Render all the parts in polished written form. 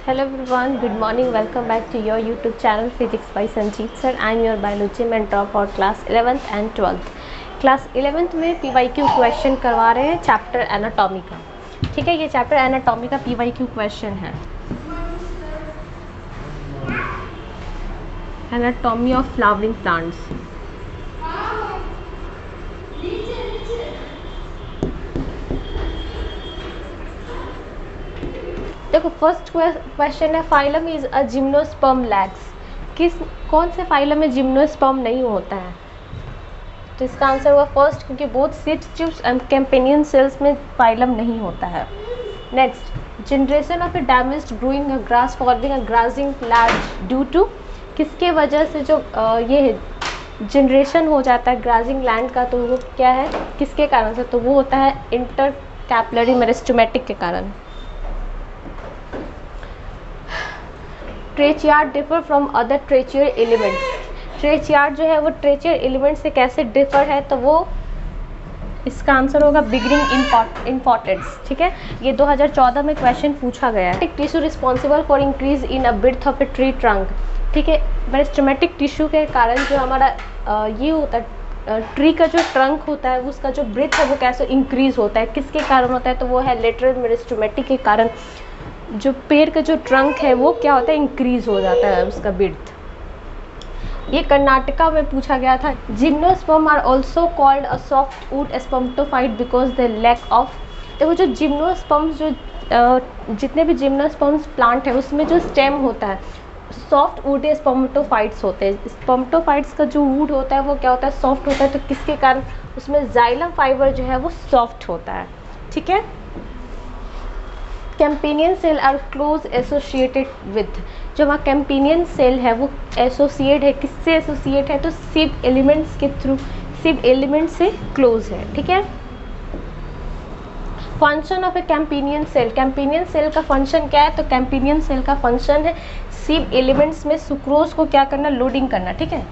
Hello everyone, good morning. Welcome back to your YouTube channel Physics by Sanjeev Sir. I am your biology mentor for class 11th and 12th. Class 11th में PYQ question करवा रहे हैं chapter anatomy का. ठीक है, ये chapter anatomy का PYQ question है. Anatomy of flowering plants. देखो, फर्स्ट क्वेश्चन है phylum is a gymnosperm lacks. कौन से फाइलम में जिम्नोस्पर्म नहीं होता है? तो इसका आंसर हुआ फर्स्ट, क्योंकि बोथ सीड्स ट्यूब्स एंड कैम्पेनियन सेल्स में फाइलम नहीं होता है. Next, generation of a damaged growing grass forming a grassing land due to. किसके वजह से जो ये जनरेशन हो जाता है ग्रासिंग लैंड का, तो वो क्या है, किसके कारण से? तो वो होता है इंटरकैपिलरी मेरिस्टेमेटिक के कारण. ट्रेचियार्ड डिफर फ्रॉम अदर ट्रेचियर एलिमेंट्स. ट्रेचियार्ड जो है वो ट्रेचियर एलिमेंट से कैसे डिफर है? तो वो इसका आंसर होगा बिगिनिंग इम्पॉर्टेंस. ठीक है, ये 2014 में क्वेश्चन पूछा गया है. Tissue responsible for increase in a width of a tree trunk. ठीक है, मेरिस्टेमेटिक टिश्यू के कारण जो हमारा ये होता है, ट्री का जो ट्रंक होता है उसका जो ब्रेथ है वो कैसे इंक्रीज होता है, किसके कारण होता है? तो वो है लेटरल मेरिस्टेमेटिक के कारण. जो पेड़ का जो ट्रंक है वो क्या होता है, इंक्रीज हो जाता है उसका विड्थ. ये कर्नाटका में पूछा गया था. Gymnosperm are also called a soft wood spermatophyte because the lack of. देखो, जो जिम्नोस्पर्म्स जितने भी जिम्नोस्पर्म्स प्लांट है उसमें जो स्टेम होता है सॉफ्ट वुड स्पर्मेटोफाइट्स होते हैं. स्पर्मेटोफाइट्स का जो वुड होता है वो क्या होता है, सॉफ्ट होता है. तो किसके कारण? उसमें जाइलम फाइबर जो है वो सॉफ्ट होता है. ठीक है. Companion cell are close associated with. जो हमारा कैम्पेनियन सेल है वो एसोसिएट है, किससे एसोसिएट है? तो सिब एलिमेंट्स के थ्रू, सिब एलिमेंट से क्लोज है. ठीक है. Function of a companion cell. Companion cell का फंक्शन क्या है? तो कैम्पेनियन सेल का फंक्शन है सिब एलिमेंट्स में सुक्रोज को क्या करना, लोडिंग करना. ठीक है,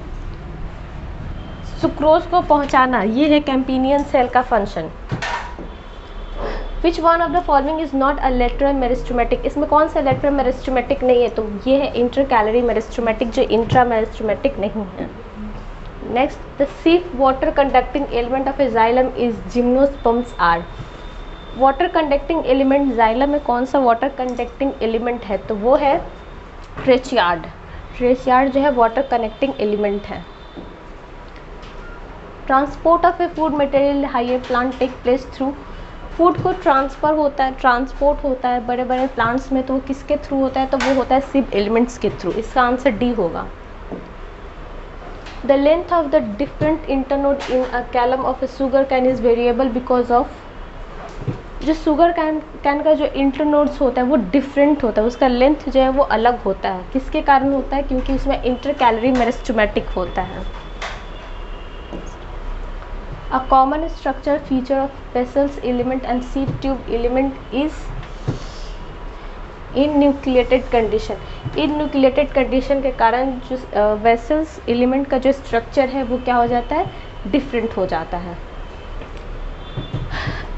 सुक्रोज को पहुंचाना, ये है कैम्पेनियन सेल का function. Which one of the following is not a lateral meristematic. इसमें कौन सा लेटरल मेरिस्टेमेटिक नहीं है? तो ये है इंटरकैलरी मेरिस्टेमेटिक, जो इंट्रा मेरिस्टेमेटिक नहीं है. Next, the chief water conducting element of a xylem is gymnosperms are. Water conducting element xylem में कौन सा वाटर कंडक्टिंग एलिमेंट है? तो वो है ट्रेचियार्ड. ट्रेचियार्ड जो है वाटर कनेक्टिंग एलिमेंट है. Transport of a food material higher plant take place through. Food को ट्रांसफ़र होता है, ट्रांसपोर्ट होता है बड़े बड़े प्लांट्स में, तो वो किसके थ्रू होता है? तो वो होता है सिब एलिमेंट्स के थ्रू. इसका आंसर डी होगा. The length of the different internode in a Callum of A sugar cane is variable because of. जो शुगर कैन का जो इंटरनोड्स होता है वो डिफरेंट होता है, उसका लेंथ जो है वो अलग होता है. किसके कारण होता है? क्योंकि उसमें इंटरकैलरी मेरिस्टेमेटिक होता है. A common structure feature of vessels element and seed tube element is enucleated condition. Enucleated condition के कारण जो वेसल्स एलिमेंट का जो स्ट्रक्चर है वो क्या हो जाता है, डिफरेंट हो जाता है.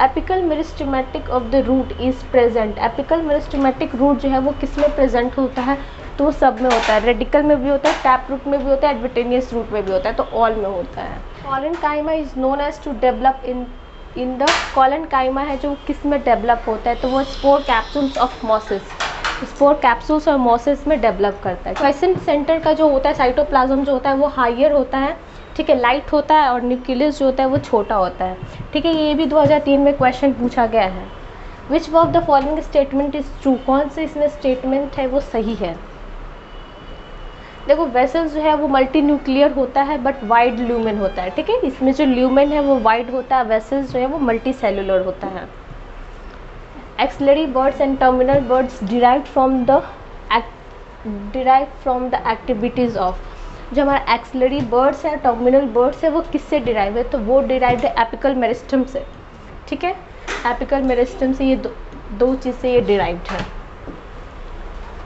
Apical meristematic of the root is present. Apical meristematic root जो है वो किस में प्रेजेंट होता है? तो वो सब में होता है. रेडिकल में भी होता है, टैप रूट में भी होता है, एडवेटेनियस रूट में भी होता है, तो ऑल में होता है. Collenchyma is known as to develop in the. Collenchyma है जो किस में डेवलप होता है? तो वो spore capsules of mosses. Spore capsules और मॉसेस में डेवलप करता है. क्वेश्चन सेंटर का जो होता है साइटोप्लाज्म जो होता है वो हायर होता है. ठीक है, लाइट होता है, और न्यूक्लियस जो होता है वो छोटा होता है. ठीक है, ये भी 2003 में क्वेश्चन पूछा गया है. Which of the following statement is true. कौन से इसमें स्टेटमेंट है वो सही है? देखो, वेसल्स जो है वो मल्टी न्यूक्लियर होता है बट वाइड ल्यूमेन होता है. ठीक है, इसमें जो ल्यूमेन है वो वाइड होता है, वेसल्स जो है वो मल्टी सेलुलर होता है. Axillary birds and terminal birds derive from the activities of. जो हमारा एक्सिलरी बर्ड्स है, टर्मिनल बर्ड्स है, वो किससे डिराइव है? तो वो डिराइव है एपिकल मेरिस्टम से. ठीक है, एपिकल मेरिस्टम से ये दो चीज़ से ये डिराइव्ड है.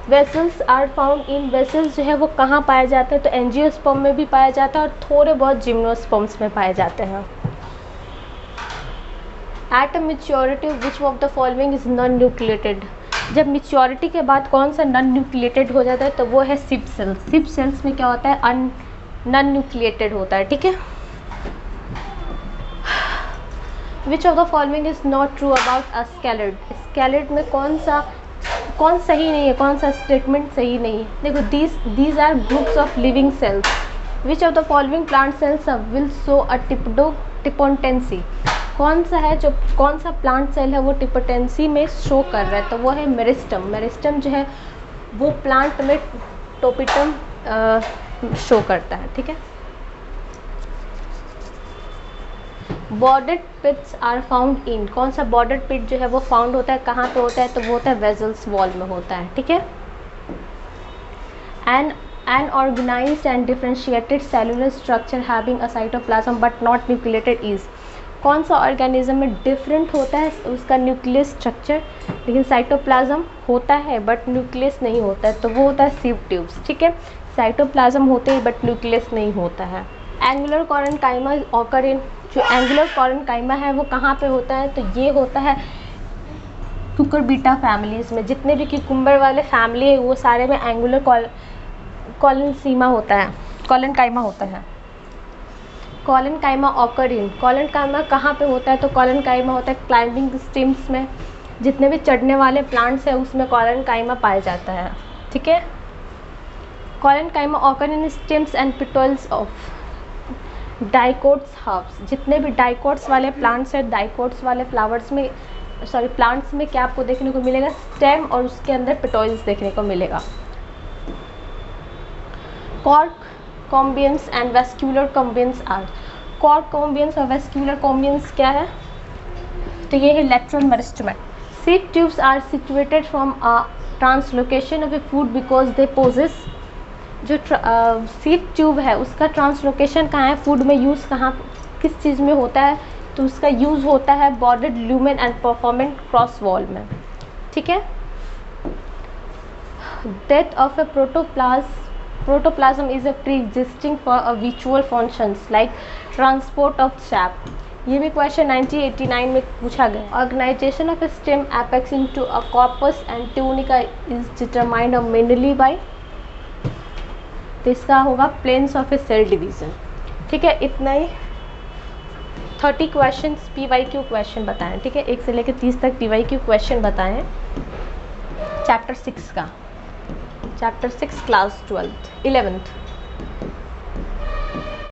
Vessels are found in. Vessels जो है वो कहाँ पाया जाता है? तो एंजियोस्पर्म में भी पाया जाता है और थोड़े बहुत जिम्नोस्पर्म्स में पाए जाते हैं. At a maturity which of the following is non nucleated. जब मेच्योरिटी के बाद कौन सा नॉन न्यूक्लिएटेड हो जाता है तो वो है सिप सेल्स। सिप सेल्स में क्या होता है, नॉन न्यूक्लिएटेड होता है, ठीक है। Which of the following is not true about a sclereid. Sclereid में कौन सही नहीं है, कौन सा स्टेटमेंट सही नहीं है। देखो, these are groups of living cells. Which of the following plant cells will show a totipotency. कौन सा प्लांट सेल है वो टिपोटेंसी में शो कर रहा है, तो वो है मेरिस्टम। मेरिस्टम जो है वो प्लांट में टोपिटम शो करता है, ठीक है। बॉर्डेड पिट्स आर फाउंड इन। कौन सा बॉर्डेड पिट जो है वो फाउंड होता है, कहाँ पे होता है, तो वो होता है वेजल्स वॉल में होता है, ठीक है। An organized and differentiated cellular structure having a cytoplasm but not nucleated is। कौन सा ऑर्गेनिज्म में डिफरेंट होता है उसका न्यूक्लियस स्ट्रक्चर, लेकिन साइटोप्लाज्म होता है बट न्यूक्लियस नहीं होता है, तो वो होता है सीव ट्यूब्स, ठीक है। साइटोप्लाज्म होते हैं बट न्यूक्लियस नहीं होता है। Angular collenchyma occur in. जो एंगुलर कॉरेन्काइमा है वो कहाँ पे होता है, तो ये होता है कुकुरबिटा फैमिलीज में। जितने भी क्यूकम्बर वाले फैमिली है वो सारे में एंगुलर कॉलेनसीमा होता है, कॉलेनकाइमा होता है। कॉलेनकाइमा ऑकर इन। कॉलेनकाइमा कहाँ पे होता है, तो कॉलेनकाइमा होता है क्लाइंबिंग स्टेम्स में। जितने भी चढ़ने वाले प्लांट्स हैं उसमें कॉलेनकाइमा पाया जाता है, ठीक है। Collenchyma occur in stems and petioles of dicots herbs. जितने भी डाइकोट्स वाले प्लांट्स हैं, डाइकोट्स वाले प्लांट्स में क्या आपको देखने को मिलेगा, स्टेम और उसके अंदर पिटल्स देखने को मिलेगा। Cork cambiums and vascular cambiums are. Cork cambiums और वेस्क्यूलर कॉम्बियंस क्या है, तो ये है lateral meristem. Sieve tubes are situated from a translocation of a food because they possess. जो सीड ट्यूब है उसका ट्रांसलोकेशन कहाँ है, फूड में यूज़ कहाँ किस चीज़ में होता है, तो उसका यूज़ होता है bordered lumen and perforated cross wall में, ठीक है। Death of a protoplasm is a pre-existing for a visual functions like transport of sap। ये भी क्वेश्चन 1989 में पूछा गया। Organisation of stem apex into a corpus and tunica is determined mainly by। तो इसका होगा planes of a cell division, ठीक है। इतना ही 30 क्वेश्चन PYQ क्वेश्चन बताएं, ठीक है। 1 से लेकर 30 तक PYQ क्वेश्चन बताएं चैप्टर 6 का, चैप्टर 6 क्लास 11th।